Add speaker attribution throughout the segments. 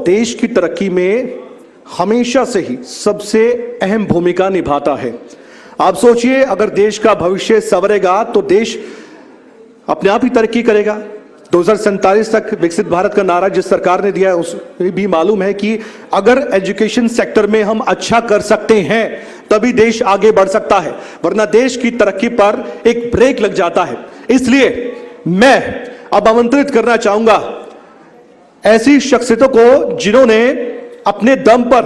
Speaker 1: देश की तरक्की में हमेशा से ही सबसे अहम भूमिका निभाता है। आप सोचिए, अगर देश का भविष्य संवरेगा तो देश अपने आप ही तरक्की करेगा। 2047 तक विकसित भारत का नारा जिस सरकार ने दिया है, उसे भी मालूम है कि अगर एजुकेशन सेक्टर में हम अच्छा कर सकते हैं तभी देश आगे बढ़ सकता है, वरना देश की तरक्की पर एक ब्रेक लग जाता है। इसलिए मैं अब आमंत्रित करना चाहूंगा ऐसी शख्सियतों को जिन्होंने अपने दम पर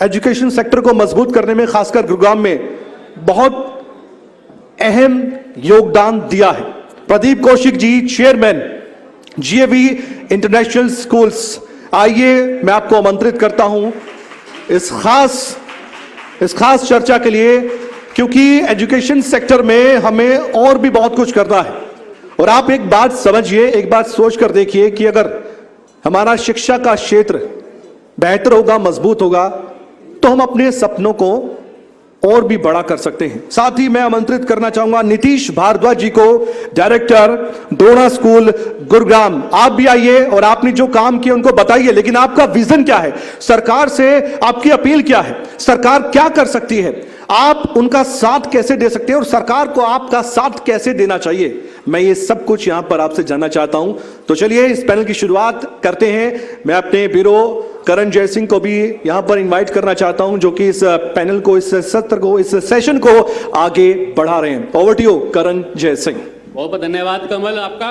Speaker 1: एजुकेशन सेक्टर को मजबूत करने में, खासकर गुरुग्राम में बहुत अहम योगदान दिया है। Pradeep Kaushik ji, chairman GAV international schools, आइए मैं आपको आमंत्रित करता हूं इस खास चर्चा के लिए, क्योंकि एजुकेशन सेक्टर में हमें और भी बहुत कुछ करना है। और आप एक बात समझिए, एक बात सोच कर देखिए कि अगर हमारा शिक्षा का क्षेत्र बेहतर होगा, मजबूत होगा, तो हम अपने सपनों को और भी बड़ा कर सकते हैं। साथ ही मैं आमंत्रित करना चाहूंगा नीतीश भारद्वाज जी को, डायरेक्टर द्रोणा स्कूल गुरुग्राम। आप भी आइए और आपने जो काम किए उनको बताइए, लेकिन आपका विजन क्या है, सरकार से आपकी अपील क्या है, सरकार क्या कर सकती है, आप उनका साथ कैसे दे सकते हैं और सरकार को आपका साथ कैसे देना चाहिए, मैं ये सब कुछ यहां पर आपसे जानना चाहता हूं। तो चलिए इस पैनल की शुरुआत करते हैं। मैं अपने ब्यूरो करण जय सिंह को भी यहां पर इनवाइट करना चाहता हूं, जो कि इस पैनल को, इस सत्र को, इस सेशन को आगे बढ़ा रहे हैं। ओवर टू यू करण जय सिंह।
Speaker 2: बहुत बहुत धन्यवाद कमल आपका।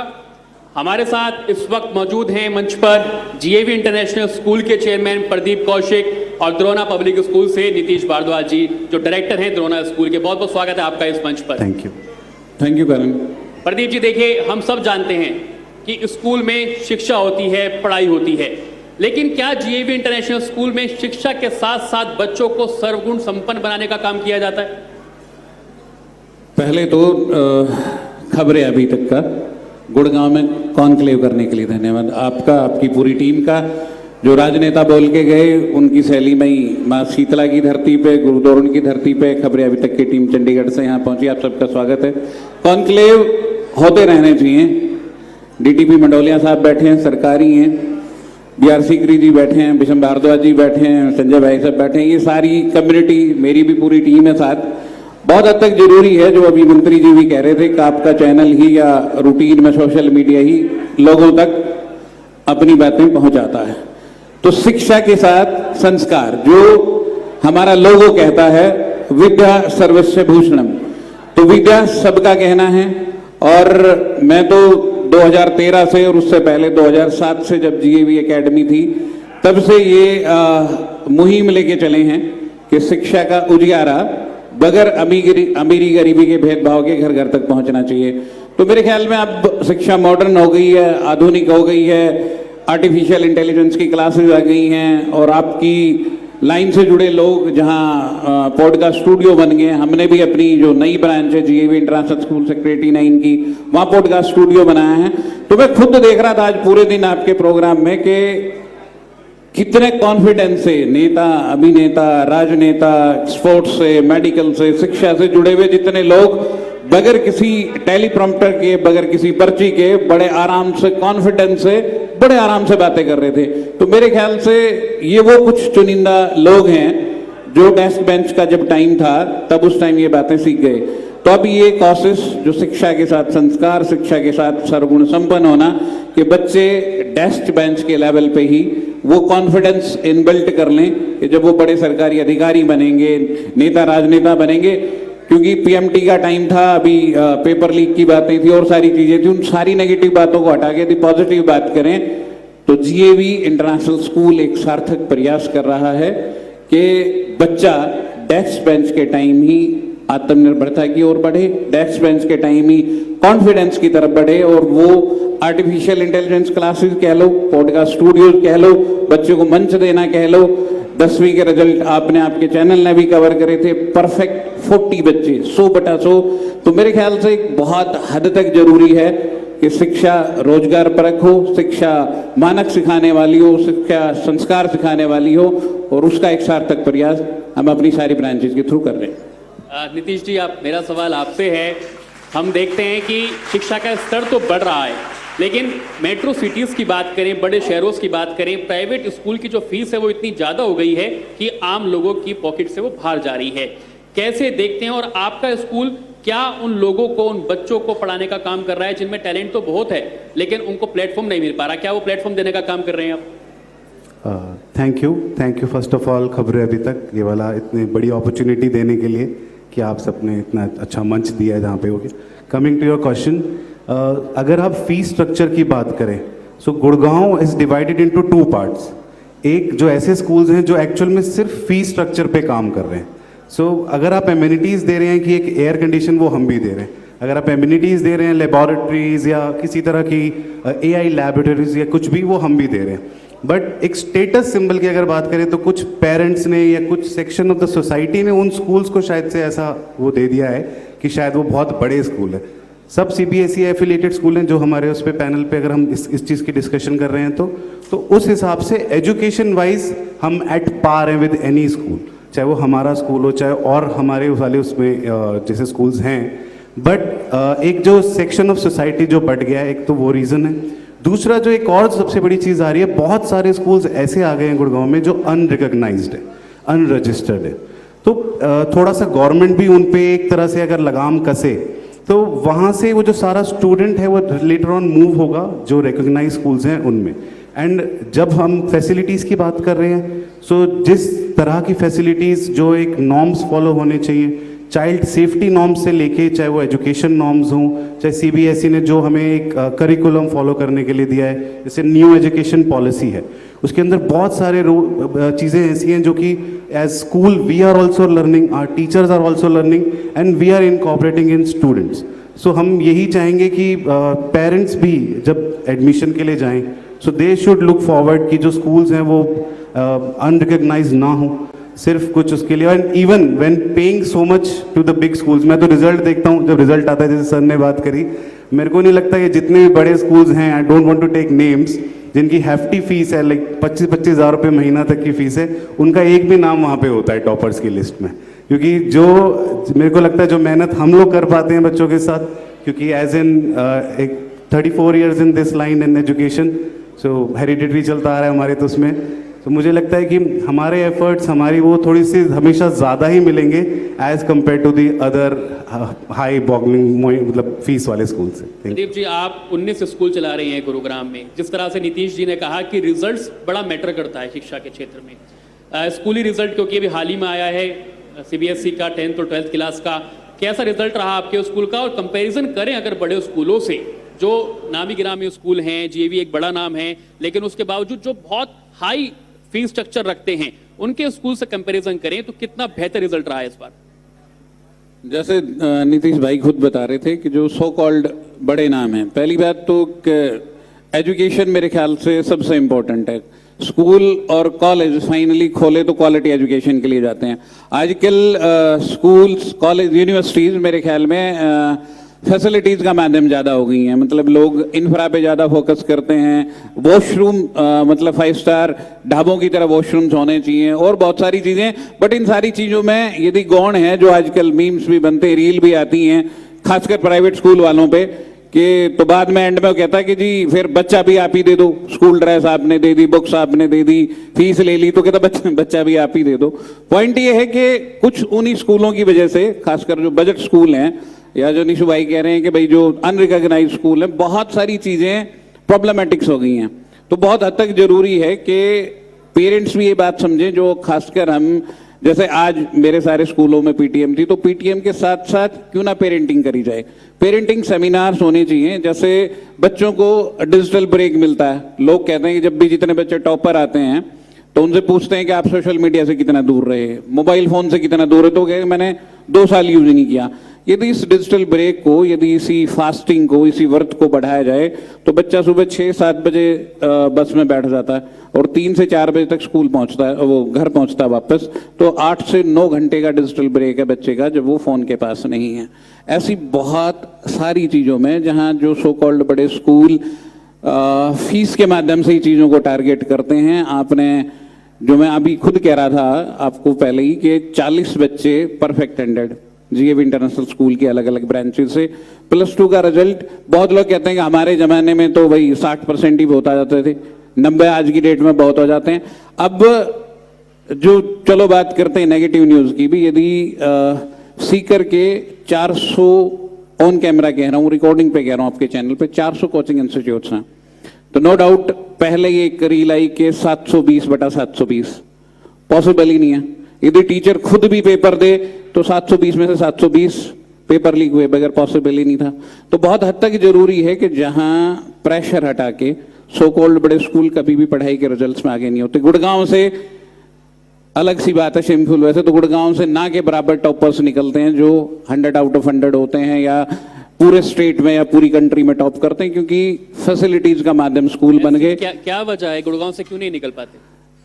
Speaker 2: हमारे साथ इस वक्त मौजूद हैं मंच पर जीएवी इंटरनेशनल स्कूल के चेयरमैन प्रदीप कौशिक और द्रोणा पब्लिक स्कूल से नीतीश भारद्वाज जी, जो डायरेक्टर हैं द्रोणा स्कूल के। बहुत बहुत स्वागत है आपका इस मंच पर।
Speaker 3: थैंक यू करण।
Speaker 2: प्रदीप जी, देखिए, हम सब जानते हैं कि स्कूल में शिक्षा होती है, पढ़ाई होती है, लेकिन क्या जीएवी इंटरनेशनल स्कूल में शिक्षा के साथ साथ बच्चों को सर्वगुण संपन्न बनाने का काम किया जाता है?
Speaker 3: पहले तो खबरें अभी तक का गुड़गांव में कॉन्क्लेव करने के लिए धन्यवाद आपका, आपकी पूरी टीम का। जो राजनेता बोल के गए उनकी शैली में ही माँ शीतला की धरती पे, गुरुद्वारों की धरती पे खबरें अभी तक की टीम चंडीगढ़ से यहाँ पहुंची। आप सबका स्वागत है। कॉन्क्लेव होते रहने चाहिए। डीटीपी मंडोलिया साहब बैठे हैं, सरकारी हैं, बीआर सीकरी जी बैठे हैं, विषम भारद्वाज जी बैठे हैं, संजय भाई साहब बैठे हैं, ये सारी कम्युनिटी, मेरी भी पूरी टीम है साथ। बहुत हद तक जरूरी है, जो अभी मंत्री जी भी कह रहे थे कि आपका चैनल ही या रूटीन में सोशल मीडिया ही लोगों तक अपनी बातें पहुंचाता है। तो शिक्षा के साथ संस्कार, जो हमारा लोगो कहता है, विद्या सर्वस्य भूषणम, तो विद्या सबका कहना है। और मैं तो 2013 से और उससे पहले 2007 से जब जीएवी एकेडमी थी, तब से ये मुहिम लेके चले हैं कि शिक्षा का उजियारा बगैर अमीरी गरीबी के भेदभाव के घर घर तक पहुंचना चाहिए। तो मेरे ख्याल में अब शिक्षा मॉडर्न हो गई है, आधुनिक हो गई है, आर्टिफिशियल इंटेलिजेंस की क्लासेस आ गई हैं, और आपकी लाइन से जुड़े लोग जहां पॉडकास्ट स्टूडियो बन गए। हमने भी अपनी जो नई ब्रांच है जीएवी इंटरनेशनल स्कूल सेक्रेटरी 9 की, वहां पॉडकास्ट स्टूडियो बनाया है। तो मैं खुद देख रहा था आज पूरे दिन आपके प्रोग्राम में कि कितने कॉन्फिडेंस से नेता, अभिनेता, राजनेता, स्पोर्ट्स से, मेडिकल से, शिक्षा से जुड़े हुए जितने लोग बगैर किसी टेलीप्रॉम्प्टर के, बगैर किसी पर्ची के, बड़े आराम से, कॉन्फिडेंस से, बड़े आराम से बातें कर रहे थे। तो मेरे ख्याल से ये वो कुछ चुनिंदा लोग हैं जो डेस्क बेंच का जब टाइम था तब उस टाइम ये बातें सीख गए। तो अब ये कोशिश जो शिक्षा के साथ संस्कार, शिक्षा के साथ सर्वगुण संपन्न होना, कि बच्चे डेस्क बेंच के लेवल पे ही वो कॉन्फिडेंस इनबिल्ट कर लें कि जब वो बड़े सरकारी अधिकारी बनेंगे, नेता राजनेता बनेंगे। क्योंकि पीएमटी का टाइम था, अभी पेपर लीक की बातें थी और सारी चीजें थी, उन सारी नेगेटिव बातों को हटा के यदि पॉजिटिव बात करें तो जीएवी इंटरनेशनल स्कूल एक सार्थक प्रयास कर रहा है कि बच्चा डेस्क बेंच के टाइम ही आत्मनिर्भरता की ओर बढ़े, डेस्क बेंच के टाइम ही कॉन्फिडेंस की तरफ बढ़े, और वो आर्टिफिशियल इंटेलिजेंस क्लासेस कह लो, पॉडकास्ट स्टूडियोज कह लो, बच्चों को मंच देना कह लो। 10वीं के रिजल्ट आपने, आपके चैनल ने भी कवर करे थे, परफेक्ट 40 बच्चे, 100/100। तो मेरे ख्याल से एक बहुत हद तक जरूरी है कि शिक्षा रोजगार परक हो, शिक्षा मानक सिखाने वाली हो, शिक्षा संस्कार सिखाने वाली हो, और उसका एक सार्थक प्रयास हम अपनी सारी ब्रांचेस के थ्रू कर रहे हैं।
Speaker 2: नीतीश जी, मेरा सवाल आपसे है। हम देखते हैं कि शिक्षा का स्तर तो बढ़ रहा है, लेकिन मेट्रो सिटीज़ की बात करें, बड़े शहरों की बात करें, प्राइवेट स्कूल की जो फीस है वो इतनी ज़्यादा हो गई है कि आम लोगों की पॉकेट से वो बाहर जा रही है। कैसे देखते हैं, और आपका स्कूल क्या उन लोगों को, उन बच्चों को पढ़ाने का काम कर रहा है जिनमें टैलेंट तो बहुत है लेकिन उनको प्लेटफॉर्म नहीं मिल पा रहा, क्या वो प्लेटफॉर्म देने का काम कर रहे हैं आप?
Speaker 4: Thank you first of all खबरें अभी तक ये वाला इतनी बड़ी अपॉर्चुनिटी देने के लिए कि आप सबने इतना अच्छा मंच दिया है जहाँ पे हो गया। कमिंग टू योर क्वेश्चन, अगर आप फीस स्ट्रक्चर की बात करें, so Gurgaon is divided into 2 parts. एक जो ऐसे स्कूल्स हैं जो एक्चुअल में सिर्फ फीस स्ट्रक्चर पे काम कर रहे हैं। सो अगर आप एमिनिटीज़ दे रहे हैं कि एक एयर कंडीशन, वो हम भी दे रहे हैं। अगर आप एमिनिटीज़ दे रहे हैं, लेबॉरेटरीज या किसी तरह की AI लैबोरेटरीज या कुछ भी, वो हम भी दे रहे हैं। बट एक स्टेटस सिंबल की अगर बात करें तो कुछ पेरेंट्स ने या कुछ सेक्शन ऑफ द सोसाइटी ने उन स्कूल्स को शायद से ऐसा वो दे दिया है कि शायद वो बहुत बड़े स्कूल है। सब CBSE एफिलिएटेड स्कूल हैं जो हमारे उस पे पैनल पे अगर हम इस चीज़ की डिस्कशन कर रहे हैं तो उस हिसाब से एजुकेशन वाइज हम एट पार हैं विद एनी स्कूल, चाहे वो हमारा स्कूल हो चाहे और हमारे वाले उसमें जैसे स्कूल्स हैं। बट एक जो सेक्शन ऑफ सोसाइटी जो बढ़ गया है, एक तो वो रीज़न है। दूसरा जो एक और सबसे बड़ी चीज़ आ रही है, बहुत सारे स्कूल्स ऐसे आ गए हैं गुड़गांव में जो अनरिकग्नाइज्ड है, अनरजिस्टर्ड है। तो थोड़ा सा गवर्नमेंट भी उन पे एक तरह से अगर लगाम कसे तो वहाँ से वो जो सारा स्टूडेंट है वो लेटर ऑन मूव होगा जो रिकग्नाइज स्कूल्स हैं उनमें। एंड जब हम फैसिलिटीज़ की बात कर रहे हैं, सो जिस तरह की फैसिलिटीज़ जो एक नॉर्म्स फॉलो होने चाहिए, चाइल्ड सेफ्टी नॉर्म्स से लेके चाहे वो एजुकेशन नॉर्म्स हों, चाहे CBSE ने जो हमें एक करिकुलम फॉलो करने के लिए दिया है, जैसे न्यू एजुकेशन पॉलिसी है, उसके अंदर बहुत सारे चीज़ें ऐसी हैं जो कि as school we are also learning, our teachers are also learning and we are incorporating in students. So हम यही चाहेंगे कि पेरेंट्स भी जब एडमिशन के लिए जाएं, सो दे शुड लुक फॉरवर्ड कि जो स्कूल्स हैं वो अनरिकग्नाइज ना हो सिर्फ कुछ उसके लिए। And even when paying so much to the big schools, मैं तो रिजल्ट देखता हूँ, जब रिजल्ट आता है जैसे सर ने बात करी, मेरे को नहीं लगता कि जितने भी बड़े स्कूल्स हैं, I don't want to take names, जिनकी hefty फीस है, लाइक 25-25 हज़ार रुपये महीना तक की फीस है, उनका एक भी नाम वहाँ पे होता है टॉपर्स की लिस्ट में। क्योंकि जो मेरे को लगता है जो मेहनत हम लोग कर पाते हैं बच्चों के साथ, क्योंकि एज इन एक 34 years in this line in education, so hereditary चलता आ रहा है हमारे तो उसमें, तो मुझे लगता है कि हमारे एफर्ट्स, हमारी वो थोड़ी सी हमेशा ज़्यादा ही मिलेंगे as compare to the other high boggling मतलब फीस वाले स्कूल से।
Speaker 2: प्रदीप जी, आप 19 स्कूल चला रहे हैं गुरुग्राम में। जिस तरह से नीतीश जी ने कहा कि रिजल्ट्स बड़ा मैटर करता है शिक्षा के क्षेत्र में, स्कूली रिजल्ट क्योंकि अभी हाल ही में आया है CBSE का 10th और 12th क्लास का, कैसा रिजल्ट रहा आपके स्कूल का? और कंपैरिजन करें अगर बड़े स्कूलों से, जो नामी गिरामी स्कूल हैं, GAV एक बड़ा नाम है, लेकिन उसके बावजूद जो बहुत हाई फीस स्ट्रक्चर रखते हैं, उनके स्कूल से कंपैरिजन करें तो कितना बेहतर रिजल्ट रहा है इस बार?
Speaker 3: जैसे नीतीश भाई खुद बता रहे थे कि जो सो कॉल्ड बड़े नाम हैं, पहली बात तो एजुकेशन मेरे ख्याल से सबसे इम्पोर्टेंट है। स्कूल और कॉलेज फाइनली खोले तो क्वालिटी एजुकेशन के लिए जाते हैं। आजकल स्कूल्स, कॉलेज, यूनिवर्सिटीज़ मेरे ख्याल में फैसिलिटीज़ का माध्यम ज़्यादा हो गई हैं, मतलब लोग इंफ्रा पे ज़्यादा फोकस करते हैं। वॉशरूम मतलब 5 स्टार ढाबों की तरह वॉशरूम्स होने चाहिए और बहुत सारी चीज़ें। बट इन सारी चीज़ों में यदि गौण है, जो आजकल मीम्स भी बनते हैं, रील भी आती हैं, खासकर प्राइवेट स्कूल वालों पे, कि तो बाद में एंड में वो कहता है कि जी फिर बच्चा भी आप ही दे दो, स्कूल ड्रेस आपने दे दी, बुक्स आपने दे दी, फीस ले ली, तो कहता बच्चा भी आप ही दे दो। पॉइंट ये है कि कुछ उन्हीं स्कूलों की वजह से, खासकर जो बजट स्कूल हैं या जो निशु भाई कह रहे हैं कि भाई जो अनरिकॉग्नाइज्ड स्कूल हैं, बहुत सारी चीज़ें प्रॉब्लमेटिक्स हो गई हैं। तो बहुत हद तक जरूरी है कि पेरेंट्स भी ये बात समझें, जो खासकर हम, जैसे आज मेरे सारे स्कूलों में PTM थी, तो PTM के साथ साथ क्यों ना पेरेंटिंग करी जाए। पेरेंटिंग सेमिनार्स होने चाहिए, जैसे बच्चों को डिजिटल ब्रेक मिलता है। लोग कहते हैं कि जब भी जितने बच्चे टॉपर आते हैं तो उनसे पूछते हैं कि आप सोशल मीडिया से कितना दूर रहे, मोबाइल फ़ोन से कितना दूर है, तो कहे मैंने 2 साल यूज नहीं किया। यदि इस डिजिटल ब्रेक को, यदि इसी फास्टिंग को, इसी व्रत को बढ़ाया जाए तो बच्चा सुबह 6-7 बजे बस में बैठ जाता है और 3 से 4 बजे तक स्कूल पहुंचता है, वो घर पहुंचता है वापस। तो 8 से 9 घंटे का डिजिटल ब्रेक है बच्चे का, जब वो फ़ोन के पास नहीं है। ऐसी बहुत सारी चीज़ों में जहां जो सो कॉल्ड बड़े स्कूल फीस के माध्यम से ही चीज़ों को टारगेट करते हैं। आपने, जो मैं अभी खुद कह रहा था आपको पहले ही, कि 40 बच्चे perfect ended, GAV international school की अलग अलग ब्रांचेस से। +2 का रिजल्ट बहुत लोग कहते हैं कि हमारे ज़माने में तो भाई 60% ही बहुत आ जाते थे, 90 आज की डेट में बहुत हो जाते हैं। अब जो चलो बात करते हैं नेगेटिव न्यूज़ की भी, यदि सीकर के 400 ऑन कैमरा कह रहा हूँ, रिकॉर्डिंग पे कह रहा हूँ आपके चैनल पे, 400 कोचिंग इंस्टीट्यूट्स हैं, तो नो डाउट पहले ये एक रील आई कि 720/720 पॉसिबल ही नहीं है। यदि टीचर खुद भी पेपर दे तो 720 में से 720 पेपर लीक हुए बगैर पॉसिबल ही नहीं था। तो बहुत हद तक जरूरी है कि जहां प्रेशर हटा के सो कॉल्ड बड़े स्कूल कभी भी पढ़ाई के रिजल्ट्स में आगे नहीं होते। गुड़गांव से अलग सी बात है, शेमफुल वैसे तो गुड़गांव से ना के बराबर टॉपर्स निकलते हैं जो 100 आउट ऑफ 100 होते हैं या पूरे स्टेट में या पूरी कंट्री में टॉप करते हैं, क्योंकि फैसिलिटीज का माध्यम स्कूल बन गए।
Speaker 2: क्या वजह है, गुड़गांव से क्यों नहीं निकल पाते?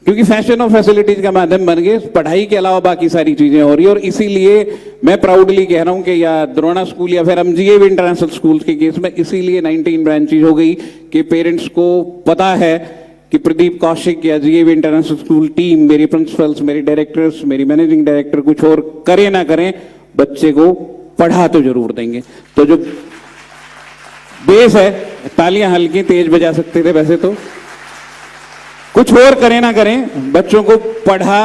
Speaker 3: क्योंकि फैशन और फैसिलिटीज का माध्यम बन गए, पढ़ाई के अलावा बाकी सारी चीजें हो रही है। और इसीलिए मैं प्राउडली कह रहा हूं कि या द्रोणा स्कूल या फिर हम जीएवी इंटरनेशनल स्कूल के केस में इसीलिए 19 ब्रांचेज हो गई कि पेरेंट्स को पता है कि प्रदीप कौशिक या जीएवी इंटरनेशनल स्कूल टीम, मेरी प्रिंसिपल्स, मेरी डायरेक्टर्स, मेरी मैनेजिंग डायरेक्टर कुछ और करे ना करें, बच्चे को पढ़ा तो जरूर देंगे। तो जो बेस है, तालियां हल्की तेज बजा सकते थे वैसे तो, कुछ और करें ना करें, बच्चों को पढ़ा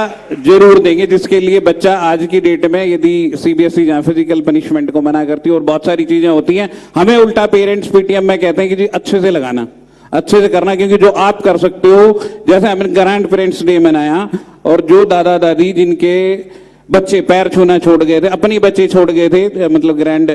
Speaker 3: जरूर देंगे, जिसके लिए बच्चा आज की डेट में यदि सीबीएसई जहां फिजिकल पनिशमेंट को मना करती है और बहुत सारी चीजें होती हैं, हमें उल्टा पेरेंट्स पीटीएम में कहते हैं कि जी अच्छे से लगाना, अच्छे से करना, क्योंकि जो आप कर सकते हो, जैसे हमने ग्रैंड पेरेंट्स डे मनाया और जो दादा दादी जिनके बच्चे पैर छूना छोड़ गए थे, अपनी बच्चे छोड़ गए थे, मतलब ग्रैंड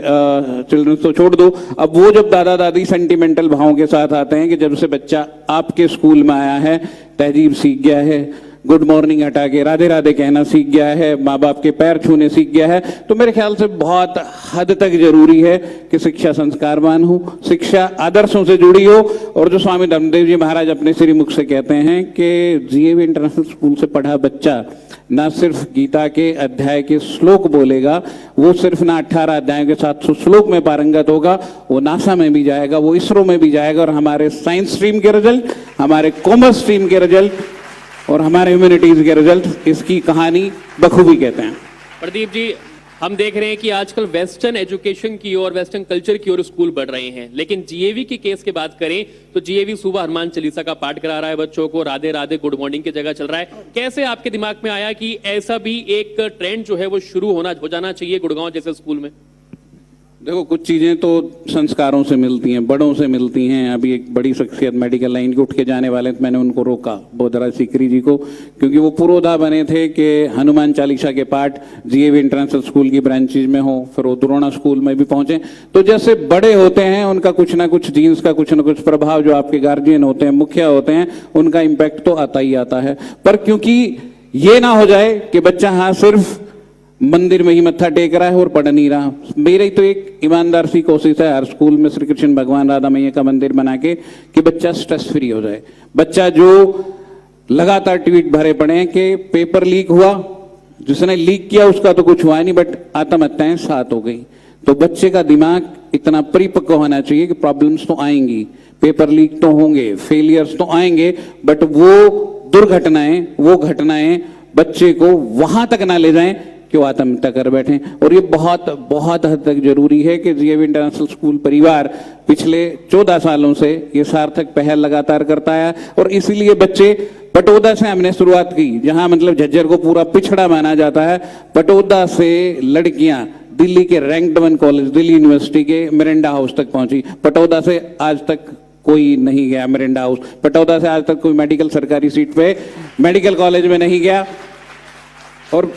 Speaker 3: चिल्ड्रन तो छोड़ दो, अब वो जब दादा दादी सेंटिमेंटल भावों के साथ आते हैं कि जब से बच्चा आपके स्कूल में आया है, तहजीब सीख गया है, गुड मॉर्निंग हटा के राधे राधे कहना सीख गया है, माँ बाप के पैर छूने सीख गया है, तो मेरे ख्याल से बहुत हद तक जरूरी है कि शिक्षा संस्कारवान हो, शिक्षा आदर्शों से जुड़ी हो। और जो स्वामी धर्मदेव जी महाराज अपने श्रीमुख से कहते हैं कि जीएवी इंटरनेशनल स्कूल से पढ़ा बच्चा ना सिर्फ गीता के अध्याय के श्लोक बोलेगा, वो सिर्फ ना 18 अध्यायों के 700 श्लोक में पारंगत होगा, वो नासा में भी जाएगा, वो इसरो में भी जाएगा, और हमारे साइंस स्ट्रीम के रिजल्ट, हमारे कॉमर्स स्ट्रीम के रिजल्ट और हमारे ह्यूमैनिटीज के रिजल्ट इसकी कहानी बखूबी कहते हैं।
Speaker 2: प्रदीप जी, हम देख रहे हैं कि आजकल वेस्टर्न एजुकेशन की ओर, वेस्टर्न कल्चर की ओर स्कूल बढ़ रहे हैं, लेकिन जीएवी की केस की बात करें तो जीएवी सुबह हनुमान चालीसा का पाठ करा रहा है बच्चों को, राधे राधे गुड मॉर्निंग की जगह चल रहा है। कैसे आपके दिमाग में आया कि ऐसा भी एक ट्रेंड जो है वो शुरू हो जाना चाहिए गुड़गांव जैसे स्कूल में?
Speaker 3: देखो, कुछ चीज़ें तो संस्कारों से मिलती हैं, बड़ों से मिलती हैं। अभी एक बड़ी शख्सियत मेडिकल लाइन के उठ के जाने वाले थे, मैंने उनको रोका, बोधराज सीकरी जी को, क्योंकि वो पुरोधा बने थे कि हनुमान चालीसा के पाठ जीएवी इंटरनेशनल स्कूल की ब्रांचेज में हो, फिर वो द्रोणा स्कूल में भी पहुंचे। तो जैसे बड़े होते हैं उनका कुछ ना कुछ जीन्स का कुछ ना कुछ प्रभाव, जो आपके गार्जियन होते हैं, मुखिया होते हैं, उनका इम्पैक्ट तो आता ही आता है। पर क्योंकि ये ना हो जाए कि बच्चा हाँ सिर्फ मंदिर में ही मत्था टेक रहा है और पढ़ नहीं रहा, मेरी तो एक ईमानदार सी कोशिश है हर स्कूल में श्री कृष्ण भगवान राधा मैया का मंदिर बना के कि बच्चा स्ट्रेस फ्री हो जाए। बच्चा जो लगातार ट्वीट भरे पड़े हैं कि पेपर लीक हुआ, जिसने लीक किया उसका तो कुछ हुआ नहीं, बट आत्महत्याएं 7 हो गई, तो बच्चे का दिमाग इतना परिपक्व होना चाहिए कि प्रॉब्लम्स तो आएंगी, पेपर लीक तो होंगे, फेलियर्स तो आएंगे, बट वो दुर्घटनाएं, वो घटनाएं बच्चे को वहां तक ना ले जाएं कि वो आत्महत्या कर बैठे। और ये बहुत बहुत हद तक जरूरी है कि जीएवी इंटरनेशनल स्कूल परिवार पिछले 14 सालों से ये सार्थक पहल लगातार करता है। और इसीलिए बच्चे, पटोदा से हमने शुरुआत की, जहां मतलब झज्जर को पूरा पिछड़ा माना जाता है, पटोदा से लड़कियां दिल्ली के रैंक्ड 1 कॉलेज, दिल्ली यूनिवर्सिटी के मिरांडा हाउस तक पहुंची। पटोदा से आज तक कोई नहीं गया मिरांडा हाउस, पटोदा से आज तक कोई मेडिकल सरकारी सीट पे मेडिकल कॉलेज में नहीं गया। और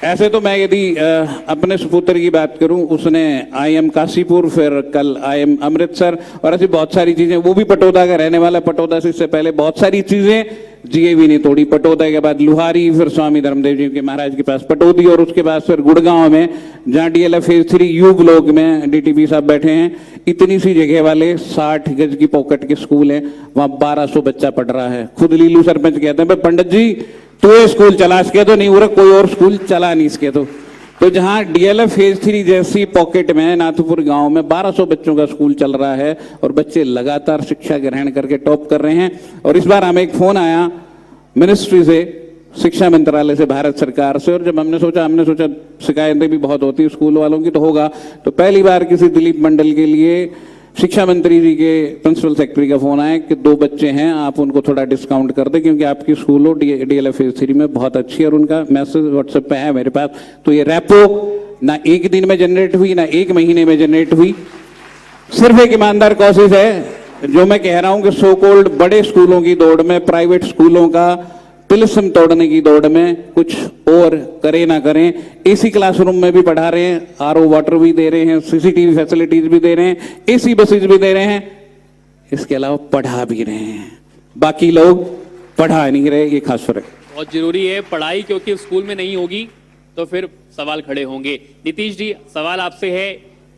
Speaker 3: ऐसे तो मैं यदि अपने सुपुत्र की बात करूं, उसने IIM काशीपुर, फिर कल IIM अमृतसर, और ऐसी बहुत सारी चीजें, वो भी पटोदा का रहने वाला, पटोदा से इससे पहले बहुत सारी चीजें जीएवी ने तोड़ी। पटोदा के बाद लुहारी, फिर स्वामी धर्मदेव जी के महाराज के पास पटोदी, और उसके बाद फिर गुड़गांव में जहां DLF फेज 3 यू ब्लॉक में DTP साहब बैठे हैं, इतनी सी जगह वाले 60 गज की पॉकेट के स्कूल है, वहां 1200 बच्चा पढ़ रहा है। खुद लीलू सरपंच कहते हैं पंडित जी तो ये स्कूल चला सके तो नहीं, कोई और स्कूल चला नहीं सके। तो जहां DLF फेज 3 जैसी पॉकेट में नाथपुर गांव में 1200 बच्चों का स्कूल चल रहा है और बच्चे लगातार शिक्षा ग्रहण करके टॉप कर रहे हैं। और इस बार हमें एक फोन आया मिनिस्ट्री से शिक्षा मंत्रालय से, भारत सरकार से। और जब हमने सोचा शिकायतें भी बहुत होती हैं स्कूल वालों की, तो होगा, तो पहली बार किसी दिलीप मंडल के लिए शिक्षा मंत्री जी के प्रिंसिपल सेक्रेटरी का फोन आया कि 2 बच्चे हैं, आप उनको थोड़ा डिस्काउंट कर दें क्योंकि आपकी स्कूल हो DLF फेज 3 में बहुत अच्छी है। और उनका मैसेज व्हाट्सएप पे है मेरे पास। तो ये रेपो ना 1 दिन में जनरेट हुई, ना 1 महीने में जनरेट हुई, सिर्फ एक ईमानदार कोशिश है। जो मैं कह रहा हूं कि सो कॉल्ड बड़े स्कूलों की दौड़ में, प्राइवेट स्कूलों का तिलिस्म तोड़ने की दौड़ में कुछ और करें ना करें। एसी क्लासरूम में भी पढ़ा रहे हैं, RO वाटर भी दे रहे हैं, CCTV फैसिलिटीज भी दे रहे हैं, AC बसेज भी दे रहे हैं, इसके अलावा पढ़ा भी रहे हैं। बाकी लोग पढ़ा नहीं रहे, ये खास फर्क।
Speaker 2: बहुत जरूरी है पढ़ाई, क्योंकि स्कूल में नहीं होगी तो फिर सवाल खड़े होंगे। नीतीश जी, सवाल आपसे है,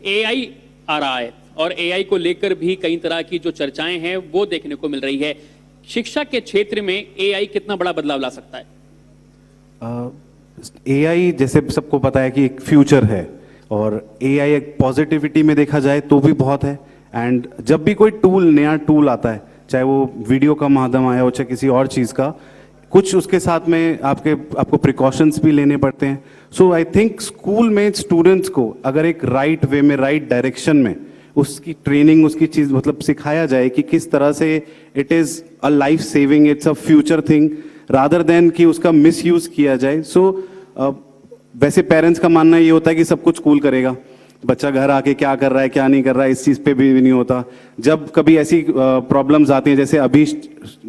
Speaker 2: AI आ रहा है और AI को लेकर भी कई तरह की जो चर्चाएं हैं वो देखने को मिल रही है। शिक्षा के क्षेत्र में AI कितना बड़ा बदलाव ला सकता है?
Speaker 4: AI जैसे सबको पता है कि एक फ्यूचर है, और AI एक पॉजिटिविटी में देखा जाए तो भी बहुत है। एंड जब भी कोई नया टूल आता है, चाहे वो वीडियो का माध्यम आया हो चाहे किसी और चीज़ का, कुछ उसके साथ में आपको प्रिकॉशंस भी लेने पड़ते हैं। सो आई थिंक स्कूल में स्टूडेंट्स को अगर एक राइट वे में, राइट डायरेक्शन में उसकी ट्रेनिंग, उसकी चीज़ मतलब सिखाया जाए कि किस तरह से it is a life saving, it's a future thing, rather than कि उसका मिसयूज किया जाए। सो वैसे पेरेंट्स का मानना ये होता है कि सब कुछ स्कूल करेगा, बच्चा घर आके क्या कर रहा है क्या नहीं कर रहा है इस चीज़ पे भी नहीं होता। जब कभी ऐसी प्रॉब्लम्स आती हैं, जैसे अभी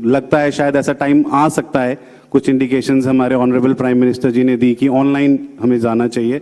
Speaker 4: लगता है शायद ऐसा टाइम आ सकता है, कुछ इंडिकेशंस हमारे ऑनरेबल प्राइम मिनिस्टर जी ने दी कि ऑनलाइन हमें जाना चाहिए।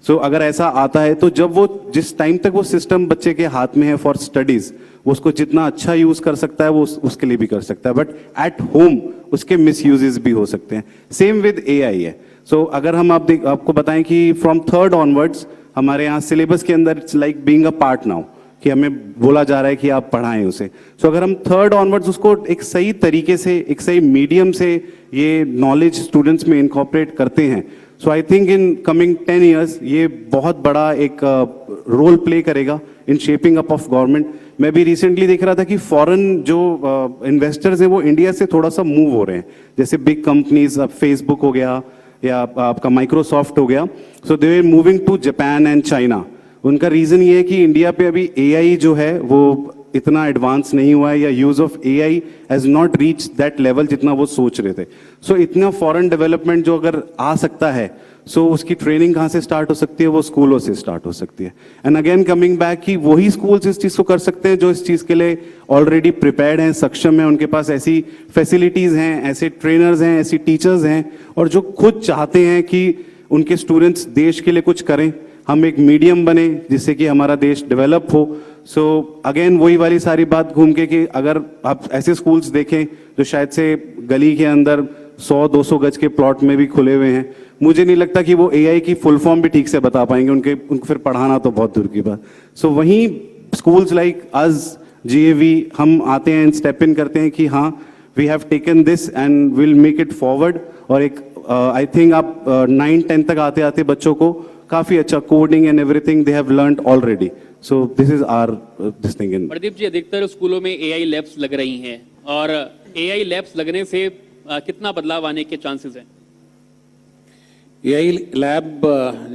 Speaker 4: सो अगर ऐसा आता है तो जब वो जिस टाइम तक वो सिस्टम बच्चे के हाथ में है फॉर स्टडीज, वो उसको जितना अच्छा यूज कर सकता है वो उसके लिए भी कर सकता है, बट एट होम उसके मिस यूजेस भी हो सकते हैं। सेम विद AI है। सो अगर हम आपको बताएं कि फ्रॉम 3rd ऑनवर्ड्स हमारे यहाँ सिलेबस के अंदर it's like being a part now, कि हमें बोला जा रहा है कि आप पढ़ाएं उसे। सो अगर हम 3rd ऑनवर्ड्स उसको एक सही तरीके से, एक सही मीडियम से ये नॉलेज स्टूडेंट्स में इनकॉर्पोरेट करते हैं, so I think in coming 10 years ये बहुत बड़ा एक रोल प्ले करेगा in shaping up of government. मैं भी रिसेंटली देख रहा था कि फॉरेन जो इन्वेस्टर्स हैं वो इंडिया से थोड़ा सा मूव हो रहे हैं, जैसे बिग कंपनीज, फेसबुक हो गया या आपका माइक्रोसॉफ्ट हो गया। So they are moving to Japan and China. उनका रीजन ये है कि इंडिया पे अभी AI जो है वो इतना एडवांस नहीं हुआ है, या use of AI has not reach that level जितना वो सोच रहे थे। सो इतना फॉरेन डेवलपमेंट जो अगर आ सकता है, सो उसकी ट्रेनिंग कहाँ से स्टार्ट हो सकती है? वो स्कूलों से स्टार्ट हो सकती है। एंड अगेन कमिंग बैक कि वही स्कूल्स इस चीज़ को कर सकते हैं जो इस चीज़ के लिए ऑलरेडी प्रिपेयर्ड हैं, सक्षम हैं, उनके पास ऐसी फैसिलिटीज़ हैं, ऐसे ट्रेनर्स हैं, ऐसी टीचर्स हैं, और जो खुद चाहते हैं कि उनके स्टूडेंट्स देश के लिए कुछ करें, हम एक मीडियम बने जिससे कि हमारा देश डेवलप हो। सो अगेन वही वाली सारी बात घूम के कि अगर आप ऐसे स्कूल्स देखें जो शायद से गली के अंदर 100-200 गज के प्लॉट में भी खुले हुए हैं, मुझे नहीं लगता कि वो AI की फुल फॉर्म भी ठीक से बता पाएंगे, उनको फिर पढ़ाना तो बहुत दूर की बात। सो वहीं स्कूल्स लाइक अस, GAV, हम आते हैं, स्टेप इन करते हैं कि हाँ we have taken this and will make it forward. और एक आई थिंक आप 9-10 तक आते आते बच्चों को काफ़ी अच्छा coding and everything they have learned already. So this is our this thing in.
Speaker 2: Pradeep ji, अधिकतर स्कूलों में AI लैब्स लग रही हैं, और AI लैब्स लगने से कितना बदलाव आने के चांसेस हैं?
Speaker 3: AI लैब,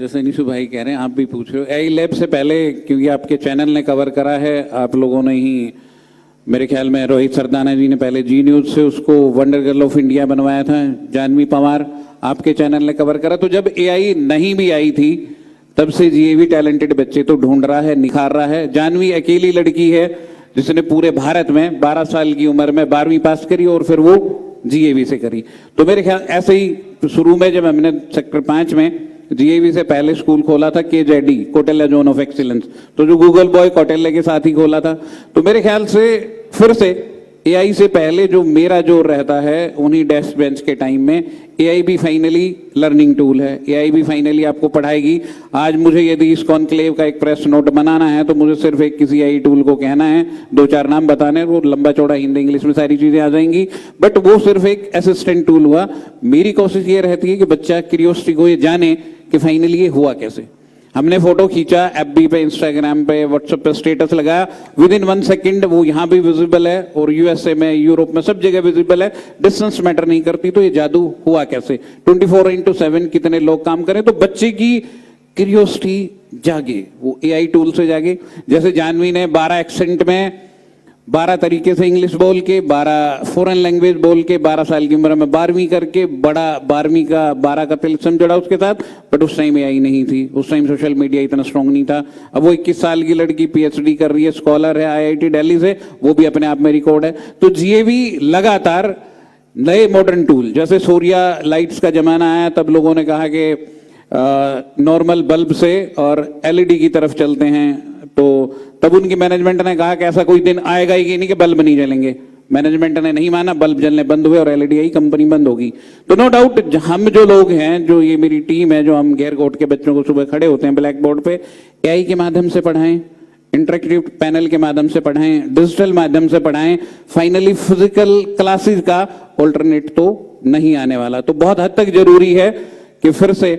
Speaker 3: जैसे निशु भाई कह रहे हैं, आप भी पूछ रहे हो, AI लैब से पहले क्योंकि आपके चैनल ने कवर करा है, आप लोगों ने ही, मेरे ख्याल में रोहित सरदाना जी ने पहले जी न्यूज से उसको वंडर गर्ल ऑफ इंडिया बनवाया था, जानवी पवार आपके चैनल ने कवर करा। तो जब AI नहीं भी आई थी तब से GAV टैलेंटेड बच्चे तो ढूंढ रहा है, निखार रहा है। जानवी अकेली लड़की है जिसने पूरे भारत में 12 साल की उम्र में 12वीं पास करी और फिर वो GAV से करी। तो मेरे ख्याल ऐसे ही शुरू में जब हमने सेक्टर 5 में GAV से पहले स्कूल खोला था KJD, Kautilya zone of excellence, तो जो गूगल बॉय कौटिल्य के साथ ही खोला था। तो मेरे ख्याल से फिर से AI से पहले जो मेरा जोर रहता है उन्हीं डेस्क बेंच के टाइम में, AI भी फाइनली लर्निंग टूल है, AI भी फाइनली आपको पढ़ाएगी। आज मुझे यदि इस कॉन्क्लेव का एक प्रेस नोट बनाना है तो मुझे सिर्फ एक किसी AI टूल को कहना है, 2-4 नाम बताने, वो लंबा चौड़ा हिंदी इंग्लिश में सारी चीजें आ जाएंगी, बट वो सिर्फ एक असिस्टेंट टूल हुआ। मेरी कोशिश ये रहती है कि बच्चा क्यूरियोसिटी को ये जाने कि फाइनली ये हुआ कैसे। हमने फोटो खींचा, एफबी पे, इंस्टाग्राम पे, व्हाट्सएप पे स्टेटस लगाया, विद इन 1 सेकंड वो यहाँ भी विजिबल है और यूएसए में, यूरोप में, सब जगह विजिबल है। डिस्टेंस मैटर नहीं करती। तो ये जादू हुआ कैसे? 24/7 कितने लोग काम करें, तो बच्चे की क्यूरियोसिटी जागे, वो एआई टूल से जागे। जैसे जानवी ने 12 एक्सेंट में 12 तरीके से इंग्लिश बोल के, 12 फॉरेन लैंग्वेज बोल के, 12 साल की उम्र में 12वीं करके, बड़ा 12वीं का 12 का तिलस्म जोड़ा उसके साथ। बट उस टाइम एआई नहीं थी, उस टाइम सोशल मीडिया इतना स्ट्रांग नहीं था। अब वो 21 साल की लड़की पीएचडी कर रही है, स्कॉलर है आईआईटी दिल्ली से, वो भी अपने आप में रिकॉर्ड है। तो जीएवी लगातार नए मॉडर्न टूल, जैसे सूर्या लाइट्स का जमाना आया तब लोगों ने कहा कि नॉर्मल बल्ब से और एलईडी की तरफ चलते हैं। तो तब उनकी मैनेजमेंट ने कहा कि ऐसा कोई दिन आएगा ही नहीं कि बल्ब नहीं जलेंगे। मैनेजमेंट ने नहीं माना, बल्ब जलने बंद हुए और एलईडी आई, कंपनी बंद होगी। तो नो डाउट हम जो लोग हैं, जो ये मेरी टीम है, जो हम घेरकोट के बच्चों को सुबह खड़े होते हैं ब्लैक बोर्ड पे, एआई के माध्यम से पढ़ाएं, इंटरेक्टिव पैनल के माध्यम से पढ़ाएं, डिजिटल माध्यम से पढ़ाएं। फाइनली फिजिकल क्लासेस का ऑल्टरनेट तो नहीं आने वाला। तो बहुत हद तक जरूरी है कि फिर से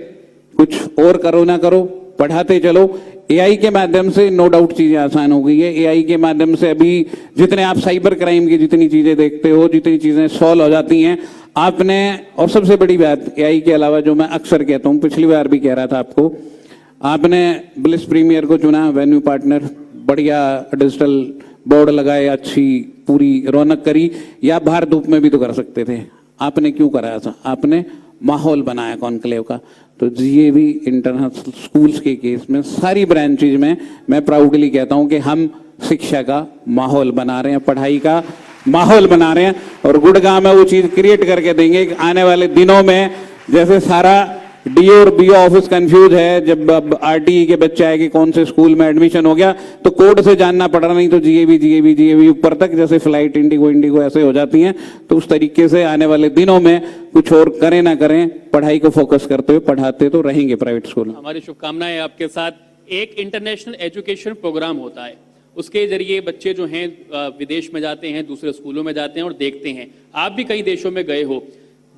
Speaker 3: कुछ और करो ना करो, पढ़ाते चलो। एआई के माध्यम से नो डाउट चीजें आसान हो गई है। एआई के माध्यम से अभी जितने आप साइबर क्राइम की जितनी चीजें देखते हो, जितनी चीजें सॉल्व हो जाती हैं आपने। और सबसे बड़ी बात एआई के अलावा जो मैं अक्सर कहता हूं, पिछली बार भी कह रहा था आपको, आपने ब्लिस प्रीमियर को चुना वेन्यू पार्टनर, बढ़िया डिजिटल बोर्ड लगाए, अच्छी पूरी रौनक करी, या बाहर धूप में भी तो कर सकते थे। आपने क्यों कराया था? आपने माहौल बनाया कॉन्क्लेव का। तो जीएवी इंटरनेशनल स्कूल्स के केस में सारी ब्रांचेज में मैं प्राउडली कहता हूं कि हम शिक्षा का माहौल बना रहे हैं, पढ़ाई का माहौल बना रहे हैं, और गुड़गांव में वो चीज क्रिएट करके देंगे कि आने वाले दिनों में जैसे सारा डी और बी ऑफिस कंफ्यूज है, जब अब आरटीई के बच्चे आए कि कौन से स्कूल में एडमिशन हो गया तो कोड से जानना पड़ रहा, नहीं तो जीएवी ऊपर तक, जैसे फ्लाइट इंडिगो ऐसे हो जाती हैं। तो उस तरीके से आने वाले दिनों में कुछ और करें ना करें, पढ़ाई को फोकस करते हुए पढ़ाते तो रहेंगे प्राइवेट स्कूल।
Speaker 2: हमारी शुभकामनाएं आपके साथ। एक इंटरनेशनल एजुकेशन प्रोग्राम होता है, उसके जरिए बच्चे जो हैं विदेश में जाते हैं, दूसरे स्कूलों में जाते हैं और देखते हैं। आप भी कई देशों में गए हो,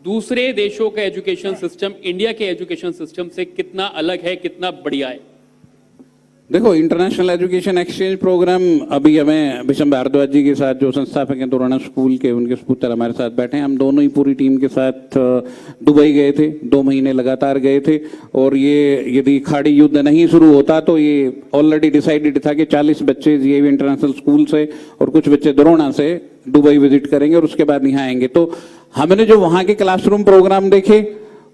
Speaker 2: दूसरे देशों का एजुकेशन सिस्टम इंडिया के एजुकेशन सिस्टम से कितना अलग है, कितना बढ़िया है?
Speaker 3: देखो, इंटरनेशनल एजुकेशन एक्सचेंज प्रोग्राम अभी हमें विषम भारद्वाज जी के साथ, जो संस्थापक हैं तोराना स्कूल के, उनके पुत्र हमारे साथ बैठे हैं। हम दोनों ही पूरी टीम के साथ दुबई गए थे, 2 महीने लगातार गए थे। और ये यदि खाड़ी युद्ध नहीं शुरू होता तो ये ऑलरेडी डिसाइडेड था कि 40 बच्चे जीएवी इंटरनेशनल स्कूल से और कुछ बच्चे द्रोणा से दुबई विजिट करेंगे और उसके बाद यहाँ आएंगे। तो हमने जो वहाँ के क्लासरूम प्रोग्राम देखे,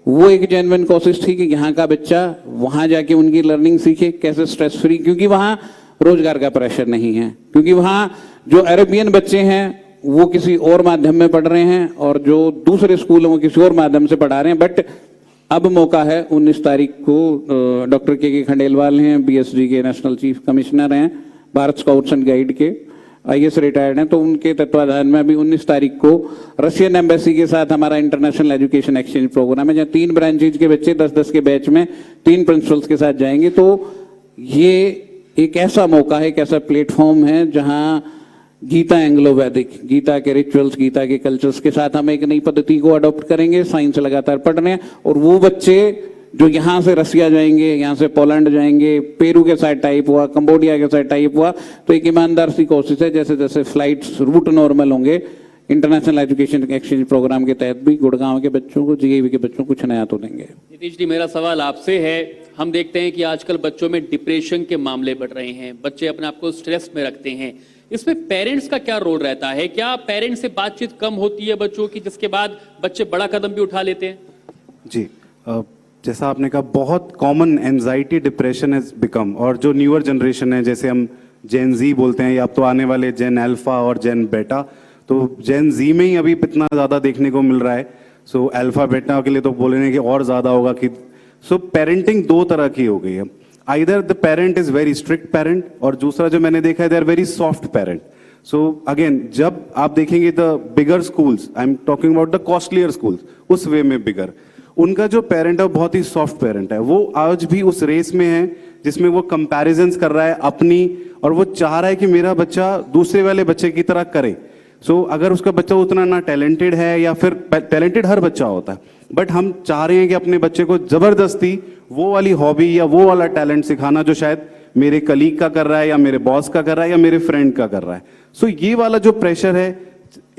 Speaker 3: वो एक जेन्युइन कोशिश थी कि यहाँ का बच्चा वहाँ जाके उनकी लर्निंग सीखे, कैसे स्ट्रेस फ्री, क्योंकि वहाँ रोजगार का प्रेशर नहीं है, क्योंकि वहाँ जो अरेबियन बच्चे हैं वो किसी और माध्यम में पढ़ रहे हैं और जो दूसरे स्कूल में किसी और माध्यम से पढ़ा रहे हैं। बट अब मौका है, 19 तारीख को डॉक्टर के खंडेलवाल हैं, बीएसजी के नेशनल चीफ कमिश्नर हैं, भारत स्काउट्स एंड गाइड के, आईएएस रिटायर्ड हैं, तो उनके तत्वाधान में अभी 19 तारीख को रशियन एम्बेसी के साथ हमारा इंटरनेशनल एजुकेशन एक्सचेंज प्रोग्राम है, जहाँ 3 ब्रांचेज के बच्चे 10-10 के बैच में 3 प्रिंसिपल्स के साथ जाएंगे। तो ये एक ऐसा मौका है, एक ऐसा प्लेटफॉर्म है जहाँ गीता एंग्लो वैदिक, गीता के रिचुअल्स, गीता के कल्चर्स के साथ हम एक नई पद्धति को अडॉप्ट करेंगे। साइंस लगातार पढ़ रहे हैं और वो बच्चे जो यहाँ से रसिया जाएंगे, यहाँ से पोलैंड जाएंगे, पेरू के साथ टाइप हुआ, कंबोडिया के साथ टाइप हुआ, तो एक ईमानदार सी कोशिश है, जैसे जैसे फ्लाइट्स रूट नॉर्मल होंगे, इंटरनेशनल एजुकेशन एक्सचेंज प्रोग्राम के तहत भी गुड़गांव के बच्चों को, जीएवी के बच्चों को कुछ नया तो देंगे।
Speaker 2: नीतीश जी, मेरा सवाल आपसे है, हम देखते हैं कि आजकल बच्चों में डिप्रेशन के मामले बढ़ रहे हैं, बच्चे अपने आप को स्ट्रेस में रखते हैं, इसमें पेरेंट्स का क्या रोल रहता है? क्या पेरेंट्स से बातचीत कम होती है बच्चों की, जिसके बाद बच्चे बड़ा कदम भी उठा लेते हैं?
Speaker 4: जी, जैसा आपने कहा, बहुत common anxiety depression has become, और जो न्यूअर जनरेशन है, जैसे हम जेन जी बोलते हैं, या अब तो आने वाले जेन अल्फा और जेन बेटा, तो जेन जी में ही अभी इतना ज़्यादा देखने को मिल रहा है। सो अल्फा बेटा के लिए तो बोलेंगे कि और ज़्यादा होगा कि सो पेरेंटिंग 2 तरह की हो गई है। Either the parent is very strict parent, और दूसरा जो मैंने देखा है, they are very soft parent. So again, जब आप देखेंगे the bigger schools, I am talking about the costlier schools, उस वे में बिगर, उनका जो पेरेंट है वो बहुत ही सॉफ्ट पेरेंट है। वो आज भी उस रेस में है जिसमें वो कंपैरिजंस कर रहा है अपनी, और वो चाह रहा है कि मेरा बच्चा दूसरे वाले बच्चे की तरह करे। सो अगर उसका बच्चा उतना ना टैलेंटेड है, या फिर टैलेंटेड हर बच्चा होता है, बट हम चाह रहे हैं कि अपने बच्चे को जबरदस्ती वो वाली हॉबी या वो वाला टैलेंट सिखाना जो शायद मेरे कलीग का कर रहा है, या मेरे बॉस का कर रहा है, या मेरे फ्रेंड का कर रहा है। सो ये वाला जो प्रेशर है,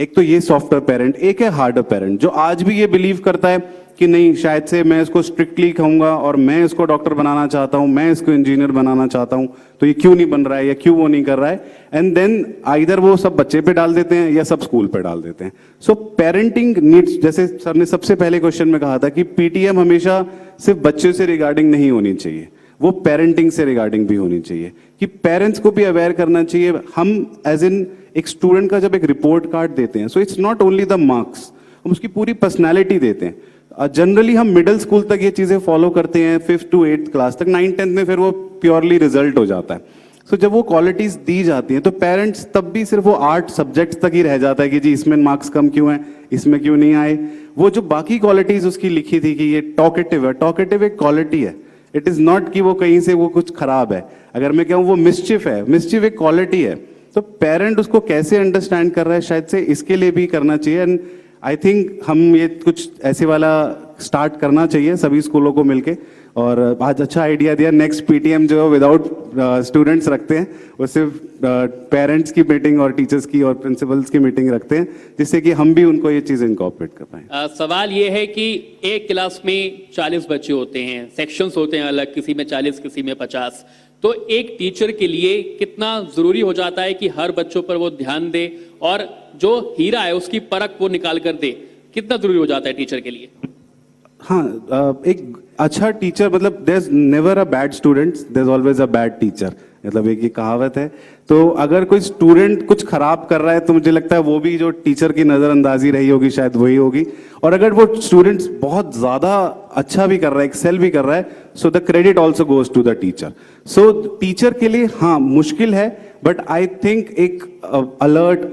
Speaker 4: एक तो ये सॉफ्टवेयर पेरेंट, एक है हार्डर पेरेंट जो आज भी ये बिलीव करता है कि नहीं, शायद से मैं इसको स्ट्रिक्टली कहूंगा और मैं इसको डॉक्टर बनाना चाहता हूं, मैं इसको इंजीनियर बनाना चाहता हूं, तो ये क्यों नहीं बन रहा है या क्यों वो नहीं कर रहा है, एंड देन आइदर वो सब बच्चे पे डाल देते हैं या सब स्कूल पे डाल देते हैं। सो पेरेंटिंग नीड्स, जैसे सर ने सबसे पहले क्वेश्चन में कहा था कि पीटीएम हमेशा सिर्फ बच्चे से रिगार्डिंग नहीं होनी चाहिए, वो पेरेंटिंग से रिगार्डिंग भी होनी चाहिए, कि पेरेंट्स को भी अवेयर करना चाहिए। हम एज इन एक स्टूडेंट का जब एक रिपोर्ट कार्ड देते हैं, so it's not only the marks, हम उसकी पूरी पर्सनैलिटी देते हैं। जनरली हम मिडिल स्कूल तक ये चीज़ें फॉलो करते हैं, 5th to 8th क्लास तक, 9th-10th में फिर वो प्योरली रिजल्ट हो जाता है। सो जब वो क्वालिटीज़ दी जाती हैं तो पेरेंट्स तब भी सिर्फ वो 8 सब्जेक्ट्स तक ही रह जाता है कि जी इसमें मार्क्स कम क्यों हैं, इसमें क्यों नहीं आए। वो जो बाकी क्वालिटीज़ उसकी लिखी थी कि ये टॉकेटिव है, टॉकेटिव एक क्वालिटी है, इट इज़ नॉट कि वो कहीं से वो कुछ खराब है। अगर मैं कहूँ वो मिस्चिफ है, मिस्चिफ एक क्वालिटी है, तो पेरेंट उसको कैसे अंडरस्टैंड कर रहा है, शायद से इसके लिए भी करना चाहिए। एंड आई थिंक हम ये कुछ ऐसे वाला स्टार्ट करना चाहिए सभी स्कूलों को मिलके। और आज अच्छा आइडिया दिया, नेक्स्ट पीटीएम जो विदाउट स्टूडेंट्स रखते हैं, वो सिर्फ पेरेंट्स की मीटिंग और टीचर्स की और प्रिंसिपल्स की मीटिंग रखते हैं, जिससे कि हम भी उनको ये चीज़ इनकॉर्पोरेट कर पाएं।
Speaker 2: सवाल ये है कि एक क्लास में 40 बच्चे होते हैं, सेक्शंस होते हैं अलग, किसी में 40 किसी में 50, तो एक टीचर के लिए कितना जरूरी हो जाता है कि हर बच्चों पर वो ध्यान दे और जो हीरा है उसकी परख वो निकाल कर दे, कितना जरूरी हो जाता है टीचर के लिए?
Speaker 4: हाँ, एक अच्छा टीचर, मतलब there is never a bad student, there is always a bad teacher, मतलब एक ये कहावत है। तो अगर कोई स्टूडेंट कुछ खराब कर रहा है तो मुझे लगता है वो भी जो टीचर की नजरअंदाजी रही होगी शायद वही होगी। और अगर वो स्टूडेंट बहुत ज्यादा अच्छा भी कर रहा है, एक्सेल भी कर रहा है, so the credit also goes to the teacher. सो टीचर के लिए हाँ मुश्किल है, बट आई थिंक एक अलर्ट,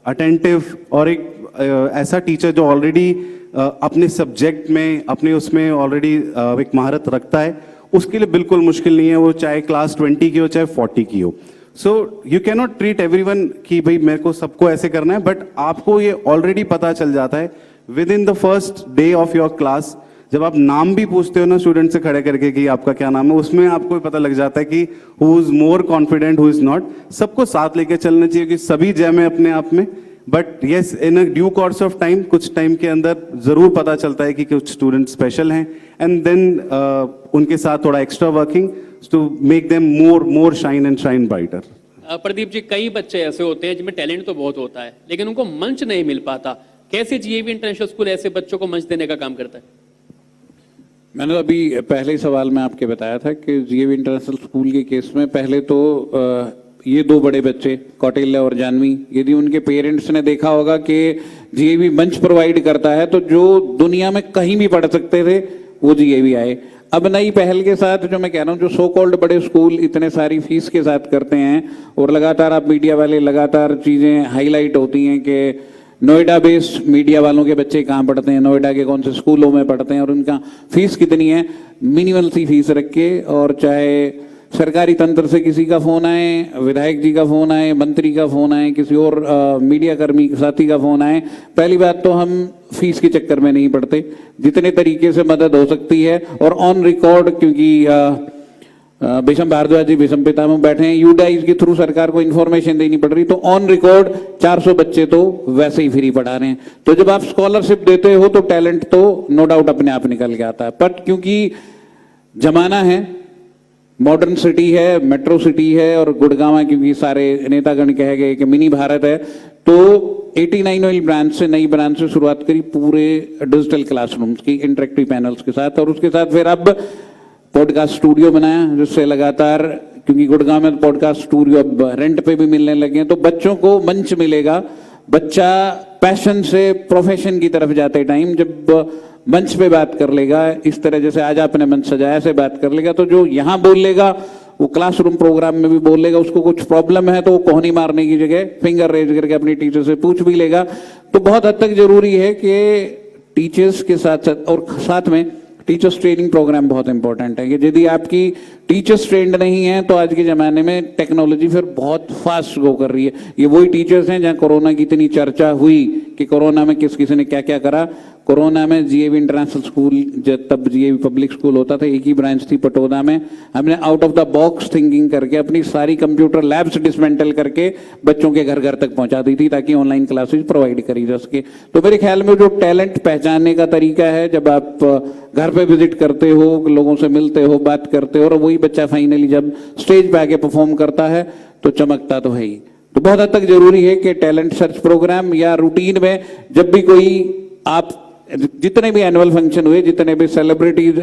Speaker 4: अटेंटिव और एक ऐसा टीचर जो ऑलरेडी अपने सब्जेक्ट में, अपने उसमें ऑलरेडी एक महारत रखता है, उसके लिए बिल्कुल मुश्किल नहीं है, वो चाहे क्लास 20 की हो चाहे 40 की हो। So you can not treat everyone कि भाई मेरे को सबको ऐसे करना है, बट आपको ये ऑलरेडी पता चल जाता है with in the first day of your class. जब आप नाम भी पूछते हो ना स्टूडेंट से खड़े करके कि आपका क्या नाम है, उसमें आपको पता लग जाता है कि who is more confident, who is not. सबको साथ लेके चलना चाहिए कि सभी जैम है अपने आप में, but yes in a due course of time, कुछ टाइम के अंदर जरूर पता चलता है कि कुछ स्टूडेंट स्पेशल हैं, एंड देन उनके साथ थोड़ा extra working to make them more shine and shine brighter.
Speaker 2: Pradeep ji, कई बच्चे ऐसे होते हैं जिनमें टैलेंट तो बहुत होता है लेकिन उनको मंच नहीं मिल पाता, कैसे जीएवी इंटरनेशनल स्कूल ऐसे बच्चों को मंच देने का काम करता है?
Speaker 3: मैंने अभी पहले ही सवाल में आपके बताया था कि जीएवी इंटरनेशनल स्कूल के केस में पहले तो ये दो बड़े बच्चे कौटिल्य और जानवी, यदि उनके पेरेंट्स ने देखा होगा कि जीएवी मंच प्रोवाइड करता है तो जो दुनिया में कहीं भी पढ़ सकते थे वो जीएवी आए। अब नई पहल के साथ जो मैं कह रहा हूँ, जो सो कॉल्ड बड़े स्कूल इतने सारी फीस के साथ करते हैं और लगातार आप मीडिया वाले लगातार चीज़ें हाईलाइट होती हैं कि नोएडा बेस्ड मीडिया वालों के बच्चे कहाँ पढ़ते हैं, नोएडा के कौन से स्कूलों में पढ़ते हैं और उनका फीस कितनी है, मिनिमल सी फीस रख के, और चाहे सरकारी तंत्र से किसी का फोन आए, विधायक जी का फोन आए, मंत्री का फोन आए, किसी और मीडिया कर्मी साथी का फोन आए, पहली बात तो हम फीस के चक्कर में नहीं पड़ते, जितने तरीके से मदद हो सकती है और ऑन रिकॉर्ड, क्योंकि विषम भारद्वाज जी विषम पितामह बैठे हैं, यूडाइज के थ्रू सरकार को इन्फॉर्मेशन देनी पड़ रही, तो ऑन रिकॉर्ड 400 बच्चे तो वैसे ही फ्री पढ़ा रहे हैं। तो जब आप स्कॉलरशिप देते हो तो टैलेंट तो नो डाउट अपने आप निकल के आता है, बट क्योंकि जमाना है, मॉडर्न सिटी है, मेट्रो सिटी है और गुड़गांव, क्योंकि सारे नेतागण कह गए कि मिनी भारत है, तो 89 ऑयल ब्रांच से, नई ब्रांच से शुरुआत करी पूरे डिजिटल क्लासरूम्स की इंटरेक्टिव पैनल्स के साथ, और उसके साथ फिर अब पॉडकास्ट स्टूडियो बनाया, जिससे लगातार, क्योंकि गुड़गांव में पॉडकास्ट स्टूडियो अब रेंट पे भी मिलने लगे हैं, तो बच्चों को मंच मिलेगा। बच्चा पैशन से प्रोफेशन की तरफ जाते टाइम जब मंच पे बात कर लेगा, इस तरह जैसे आज आपने मंच सजाया से बात कर लेगा, तो जो यहाँ बोल लेगा वो क्लासरूम प्रोग्राम में भी बोल लेगा। उसको कुछ प्रॉब्लम है तो वो कोहनी मारने की जगह फिंगर रेज करके अपनी टीचर से पूछ भी लेगा। तो बहुत हद तक जरूरी है कि टीचर्स के साथ साथ, और साथ में टीचर्स ट्रेनिंग प्रोग्राम बहुत इंपॉर्टेंट है कि यदि आपकी टीचर्स ट्रेंड नहीं है तो आज के ज़माने में टेक्नोलॉजी फिर बहुत फास्ट गो कर रही है। ये वही टीचर्स हैं जहाँ कोरोना की इतनी चर्चा हुई कि कोरोना में किसी ने क्या क्या करा। कोरोना में जीएवी इंटरनेशनल स्कूल, तब जीएवी पब्लिक स्कूल होता था, एक ही ब्रांच थी पटोदा में, हमने out of the box thinking करके अपनी सारी कंप्यूटर लैब्स डिसमेंटल करके बच्चों के घर घर तक पहुंचा दी थी ताकि ऑनलाइन क्लासेस प्रोवाइड करी जा सके। तो मेरे ख्याल में जो टैलेंट पहचानने का तरीका है, जब आप घर पे विजिट करते हो, लोगों से मिलते हो, बात करते हो, और वही बच्चा फाइनली जब स्टेज पे आके परफॉर्म करता है तो चमकता तो है ही। तो बहुत हद तक जरूरी है कि टैलेंट सर्च प्रोग्राम या रूटीन में जब भी कोई आप जितने भी एनुअल फंक्शन हुए, जितने भी सेलिब्रिटीज,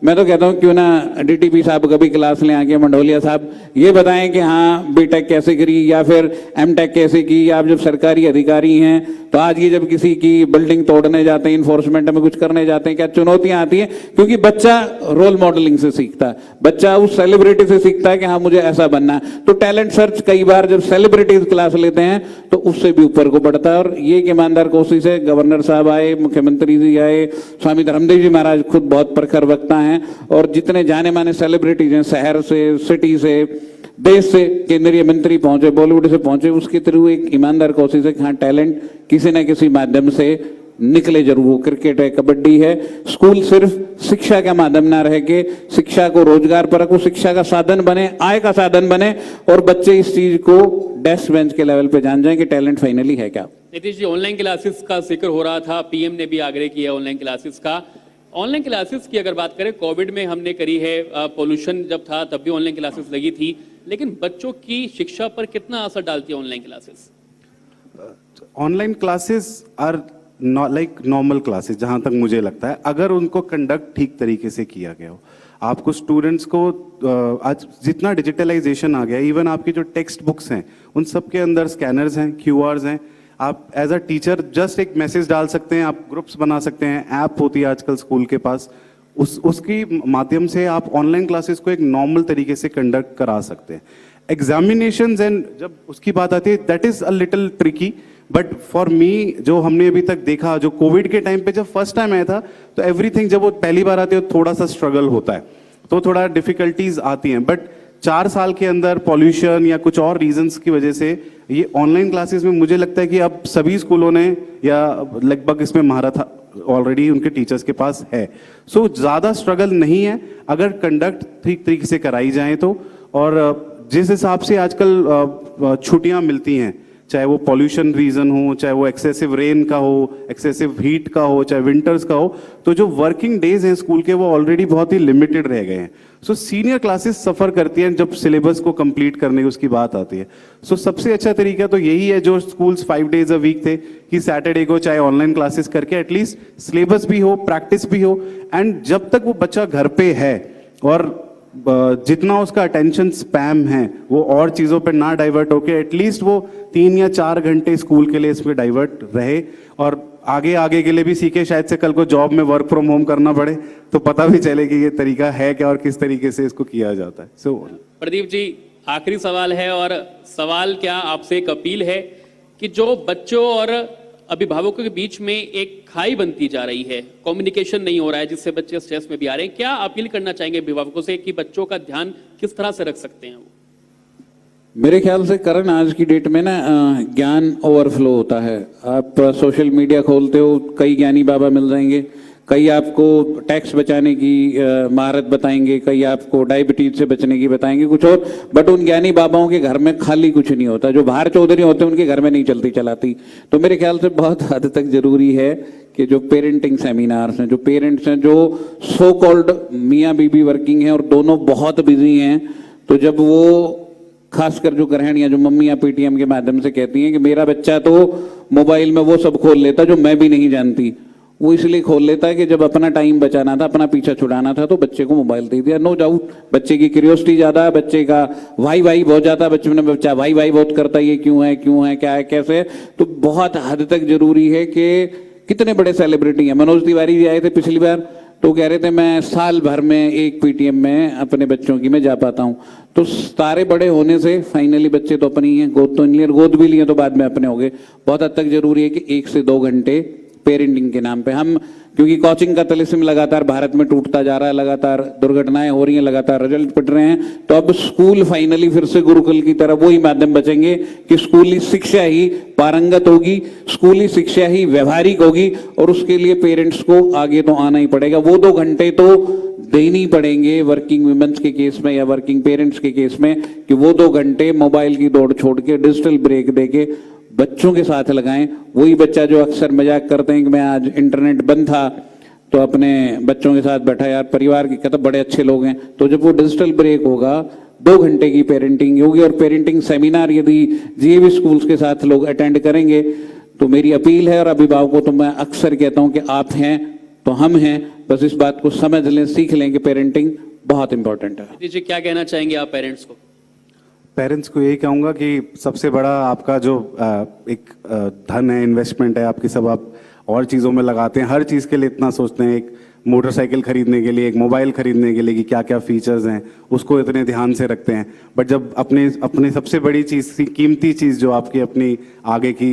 Speaker 3: मैं तो कहता हूँ क्यों ना डीटीपी साहब कभी क्लास लें आके, मंडोलिया साहब ये बताएं कि हाँ बीटेक कैसे करी या फिर एमटेक कैसे की। आप जब सरकारी अधिकारी हैं तो आज ये जब किसी की बिल्डिंग तोड़ने जाते हैं, इन्फोर्समेंट में कुछ करने जाते हैं, क्या चुनौतियां आती हैं? क्योंकि बच्चा रोल मॉडलिंग से सीखता है, बच्चा उस सेलिब्रिटी से सीखता है कि हाँ मुझे ऐसा बनना है। तो टैलेंट सर्च कई बार जब सेलिब्रिटीज क्लास लेते हैं तो उससे भी ऊपर को बढ़ता है। और ये एक ईमानदार कोशिश है। गवर्नर साहब आए, मुख्यमंत्री जी आए, स्वामी धर्मदेव जी महाराज खुद बहुत प्रखर वक्ता हैं, और जितने जाने माने सेलिब्रिटीज हैं शहर से, सिटी से, देश से, केंद्रीय मंत्री पहुंचे, बॉलीवुड से पहुंचे, उसके थ्रू एक ईमानदार कोशिश है कि हाँ टैलेंट किसी न किसी माध्यम से निकले जरूर। वो क्रिकेट है, कबड्डी है, स्कूल सिर्फ शिक्षा का माध्यम ना रह के शिक्षा को रोजगार परक, वो शिक्षा का साधन बने, आय का साधन बने, और बच्चे इस चीज को डेस्क बेंच के लेवल पे जान जाएं कि टैलेंट फाइनली है क्या।
Speaker 2: नीतीश जी, ऑनलाइन क्लासेस का जिक्र हो रहा था, पीएम ने भी आग्रह किया ऑनलाइन क्लासेस का। ऑनलाइन क्लासेस की अगर बात करें, कोविड में हमने करी है, पोल्यूशन जब था तब भी ऑनलाइन क्लासेस लगी थी, लेकिन बच्चों की शिक्षा पर कितना असर डालती है online classes?
Speaker 4: Online classes are like normal classes जहां तक मुझे लगता है, अगर उनको कंडक्ट ठीक तरीके से किया गया हो। आपको स्टूडेंट्स को आज जितना डिजिटलाइजेशन आ गया, इवन आपकी जो टेक्स्ट बुक्स हैं उन सब के अंदर स्कैनर्स हैं, क्यूआरस हैं। आप एज अ टीचर जस्ट एक मैसेज डाल सकते हैं, आप ग्रुप्स बना सकते हैं, ऐप होती है आजकल स्कूल के पास, उसकी माध्यम से आप ऑनलाइन क्लासेस को एक नॉर्मल तरीके से कंडक्ट करा सकते हैं। एग्जामिनेशंस एंड जब उसकी बात आती है, that is a little tricky, but for me जो हमने अभी तक देखा, जो कोविड के टाइम पे जब फर्स्ट टाइम आया था तो एवरीथिंग, जब वो पहली बार आती है थोड़ा सा स्ट्रगल होता है, तो थोड़ा डिफिकल्टीज आती हैं, बट 4 साल के अंदर पॉल्यूशन या कुछ और रीजंस की वजह से ये ऑनलाइन क्लासेस में मुझे लगता है कि अब सभी स्कूलों ने या लगभग इसमें महारत ऑलरेडी उनके टीचर्स के पास है। सो ज़्यादा स्ट्रगल नहीं है अगर कंडक्ट ठीक तरीके से कराई जाए तो। और जिस हिसाब से आजकल छुट्टियां मिलती हैं, चाहे वो पॉल्यूशन रीजन हो, चाहे वो एक्सेसिव रेन का हो, एक्सेसिव हीट का हो, चाहे विंटर्स का हो, तो जो वर्किंग डेज हैं स्कूल के वो ऑलरेडी बहुत ही लिमिटेड रह गए हैं। सो सीनियर क्लासेस सफ़र करती हैं जब सिलेबस को कंप्लीट करने की उसकी बात आती है। सो सबसे अच्छा तरीका तो यही है जो स्कूल्स 5 days a week थे, कि सैटरडे को चाहे ऑनलाइन क्लासेस करके एटलीस्ट सिलेबस भी हो, प्रैक्टिस भी हो, एंड जब तक वो बच्चा घर पे है और जितना उसका अटेंशन स्पैम है वो और चीज़ों पे ना डाइवर्ट होके एटलीस्ट वो 3 या 4 घंटे स्कूल के लिए इसमें डाइवर्ट रहे, और आगे के लिए भी सीखे, शायद से कल को जॉब में वर्क फ्रॉम होम करना पड़े तो पता भी चले कि ये तरीका है क्या और किस तरीके से इसको किया जाता है। सो
Speaker 2: प्रदीप जी, आखिरी सवाल है, और सवाल क्या, आपसे एक अपील है कि जो बच्चों और अभिभावकों के बीच में एक खाई बनती जा रही है, कम्युनिकेशन नहीं हो रहा है, जिससे बच्चे स्ट्रेस में भी आ रहे हैं, क्या अपील करना चाहेंगे अभिभावकों से कि बच्चों का ध्यान किस तरह से रख सकते हैं वो?
Speaker 3: मेरे ख्याल से करण, आज की डेट में ना ज्ञान ओवरफ्लो होता है। आप सोशल मीडिया खोलते हो, कई ज्ञानी बाबा मिल जाएंगे, कई आपको टैक्स बचाने की महारत बताएंगे, कई आपको डायबिटीज से बचने की बताएंगे, कुछ और, बट उन ज्ञानी बाबाओं के घर में खाली कुछ नहीं होता। जो बाहर चौधरी होते हैं उनके घर में नहीं चलती चलाती। तो मेरे ख्याल से बहुत हद तक जरूरी है कि जो पेरेंटिंग सेमिनार्स हैं, जो पेरेंट्स हैं, जो सो कॉल्ड मियाँ बीबी वर्किंग हैं और दोनों बहुत बिजी हैं, तो जब वो खासकर जो गृहिणियां, जो मम्मी या पेटीएम के माध्यम से कहती हैं कि मेरा बच्चा तो मोबाइल में वो सब खोल लेता जो मैं भी नहीं जानती, वो इसलिए खोल लेता है कि जब अपना टाइम बचाना था, अपना पीछा छुड़ाना था, तो बच्चे को मोबाइल दे दिया। नो डाउट बच्चे की क्यूरियोसिटी ज़्यादा है, बच्चे का वाई बहुत ज़्यादा, बच्चा वाई बहुत करता है, ये क्यों है, क्या है, कैसे है। तो बहुत हद तक जरूरी है कि कितने बड़े सेलिब्रिटी हैं, मनोज तिवारी जी आए थे पिछली बार, तो कह रहे थे मैं साल भर में एक पीटीएम में अपने बच्चों की मैं जा पाता हूँ। तो सारे बड़े होने से फाइनली बच्चे तो अपनी हैं, गोद तो नहीं लिए, गोद भी लिए तो बाद में अपने हो गए। बहुत हद तक जरूरी है कि 1 से 2 घंटे पेरेंटिंग के नाम पे हम, क्योंकि कोचिंग का तिलिस्म लगातार भारत में टूटता जा रहा है, लगातार दुर्घटनाएं हो रही हैं, लगातार रिजल्ट पिट रहे हैं, तो अब स्कूल फाइनली फिर से गुरुकुल की तरह वही माध्यम बचेंगे कि स्कूली शिक्षा ही पारंगत होगी, स्कूली शिक्षा ही व्यवहारिक होगी, और उसके लिए पेरेंट्स को आगे तो आना ही पड़ेगा। वो 2 घंटे तो देनी ही पड़ेंगे वर्किंग वुमेन्स के केस में या वर्किंग पेरेंट्स के केस में, कि वो 2 घंटे मोबाइल की दौड़ छोड़ के डिजिटल ब्रेक देके बच्चों के साथ लगाएं। वही बच्चा जो अक्सर मजाक करते हैं कि मैं आज इंटरनेट बंद था तो अपने बच्चों के साथ बैठा, यार परिवार के कहता बड़े अच्छे लोग हैं, तो जब वो डिजिटल ब्रेक होगा 2 घंटे की पेरेंटिंग होगी, और पेरेंटिंग सेमिनार यदि जीएवी स्कूल्स के साथ लोग अटेंड करेंगे तो मेरी अपील है, और अभिभावकों तो मैं अक्सर कहता हूं कि आप हैं तो हम हैं, बस इस बात को समझ लें, सीख लें कि पेरेंटिंग बहुत इंपॉर्टेंट है।
Speaker 2: नीतीश जी, क्या कहना चाहेंगे आप पेरेंट्स को?
Speaker 4: पेरेंट्स को यही कहूँगा कि सबसे बड़ा आपका जो एक धन है, इन्वेस्टमेंट है आपकी, सब आप और चीज़ों में लगाते हैं, हर चीज़ के लिए इतना सोचते हैं, एक मोटरसाइकिल खरीदने के लिए, एक मोबाइल खरीदने के लिए कि क्या क्या फीचर्स हैं, उसको इतने ध्यान से रखते हैं। बट जब अपने सबसे बड़ी चीज़, कीमती चीज़ जो आपकी अपनी आगे की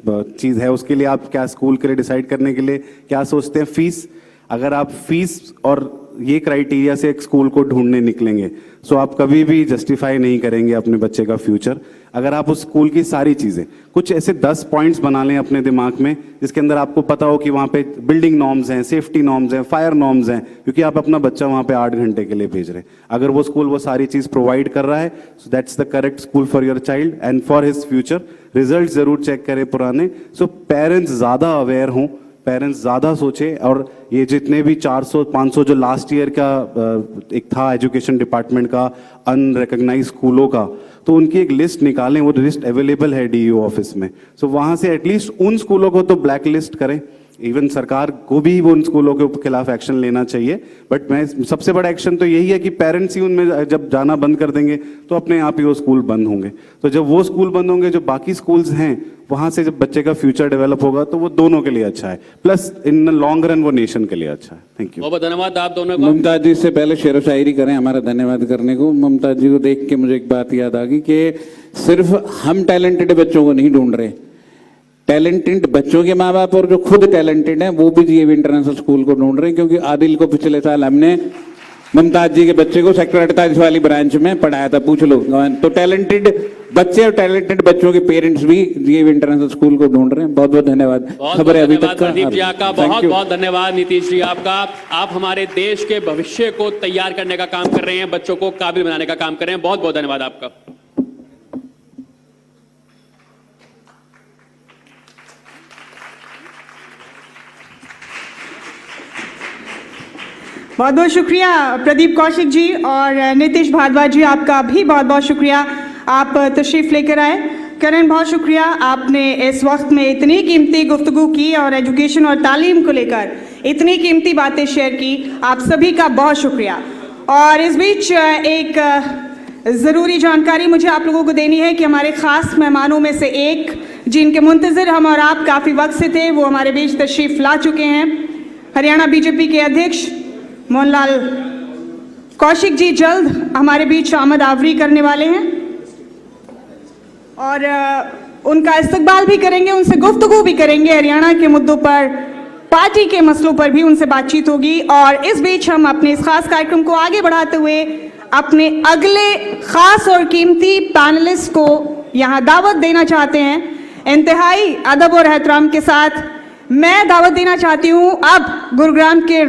Speaker 4: चीज़ है, उसके लिए आप क्या स्कूल के लिए डिसाइड करने के लिए क्या सोचते हैं? फीस। अगर आप फीस और ये क्राइटेरिया से एक स्कूल को ढूंढने निकलेंगे सो आप कभी भी जस्टिफाई नहीं करेंगे अपने बच्चे का फ्यूचर। अगर आप उस स्कूल की सारी चीज़ें, कुछ ऐसे 10 पॉइंट्स बना लें अपने दिमाग में जिसके अंदर आपको पता हो कि वहाँ पे बिल्डिंग नॉर्म्स हैं, सेफ्टी नॉर्म्स हैं, फायर नॉर्म्स हैं, क्योंकि आप अपना बच्चा वहाँ पे 8 घंटे के लिए भेज रहे हैं। अगर वो स्कूल वो सारी चीज़ प्रोवाइड कर रहा है, so that's the correct school for your child and for his future. Result ज़रूर चेक करें पुराने। सो पेरेंट्स ज़्यादा अवेयर हों, पेरेंट्स ज़्यादा सोचें, और ये जितने भी 400-500 जो लास्ट ईयर का एक था एजुकेशन डिपार्टमेंट का अनरिकग्नाइज स्कूलों का, तो उनकी एक लिस्ट निकालें, वो लिस्ट अवेलेबल है डीईओ ऑफिस में। सो वहाँ से एटलीस्ट उन स्कूलों को तो ब्लैक लिस्ट करें, इवन सरकार को भी वो उन स्कूलों के खिलाफ एक्शन लेना चाहिए। बट मैं सबसे बड़ा एक्शन तो यही है कि पेरेंट्स ही उनमें जब जाना बंद कर देंगे तो अपने आप ही वो स्कूल बंद होंगे। तो जब वो स्कूल बंद होंगे, जो बाकी स्कूल्स हैं वहाँ से जब बच्चे का फ्यूचर डेवलप होगा तो वो दोनों के लिए अच्छा है, प्लस इन लॉन्ग रन वो नेशन के लिए अच्छा है। Thank you.
Speaker 2: बहुत धन्यवाद आप दोनों को।
Speaker 3: मुमताज जी से पहले शेर व शायरी करें, हमारा धन्यवाद करने को। मुमताज जी को देख के मुझे एक बात याद आ गई कि सिर्फ हम टैलेंटेड बच्चों को नहीं ढूंढ रहे, टैलेंटेड बच्चों के माँ बाप और जो खुद टैलेंटेड हैं वो भी जीएवी इंटरनेशनल स्कूल को ढूंढ रहे हैं। क्योंकि आदिल को पिछले साल हमने मुमताज जी के बच्चे को सेक्टर 48 वाली ब्रांच में पढ़ाया था, पूछ लो। तो टैलेंटेड बच्चे और टैलेंटेड बच्चों के पेरेंट्स भी जीएवी इंटरनेशनल स्कूल को ढूंढ रहे हैं। बहुत बहुत धन्यवाद।
Speaker 2: खबर है अभी तक प्रदीप जी आपका, बहुत बहुत धन्यवाद। नीतीश जी आपका, आप हमारे देश के भविष्य को तैयार करने का काम कर रहे हैं, बच्चों को काबिल बनाने का काम कर रहे हैं। बहुत बहुत धन्यवाद आपका।
Speaker 5: बहुत बहुत शुक्रिया प्रदीप कौशिक जी और नीतीश भारद्वाज जी, आपका भी बहुत बहुत शुक्रिया, आप तशरीफ़ लेकर आए। करण, बहुत शुक्रिया, आपने इस वक्त में इतनी कीमती गुफ्तगू की और एजुकेशन और तालीम को लेकर इतनी कीमती बातें शेयर की, आप सभी का बहुत शुक्रिया। और इस बीच एक ज़रूरी जानकारी मुझे आप लोगों को देनी है कि हमारे ख़ास मेहमानों में से एक, जिनके मुंतज़िर हम और आप काफ़ी वक्त से थे, वो हमारे बीच तशरीफ़ ला चुके हैं। हरियाणा बीजेपी के अध्यक्ष मोहनलाल कौशिक जी जल्द हमारे बीच आमद आवरी करने वाले हैं और उनका इस्तकबाल भी करेंगे, उनसे गुफ्तगू भी करेंगे, हरियाणा के मुद्दों पर, पार्टी के मसलों पर भी उनसे बातचीत होगी। और इस बीच हम अपने इस खास कार्यक्रम को आगे बढ़ाते हुए अपने अगले खास और कीमती पैनलिस्ट को यहाँ दावत देना चाहते हैं। इंतहाई अदब और एहतराम के साथ मैं दावत देना चाहती हूँ अब गुरुग्राम के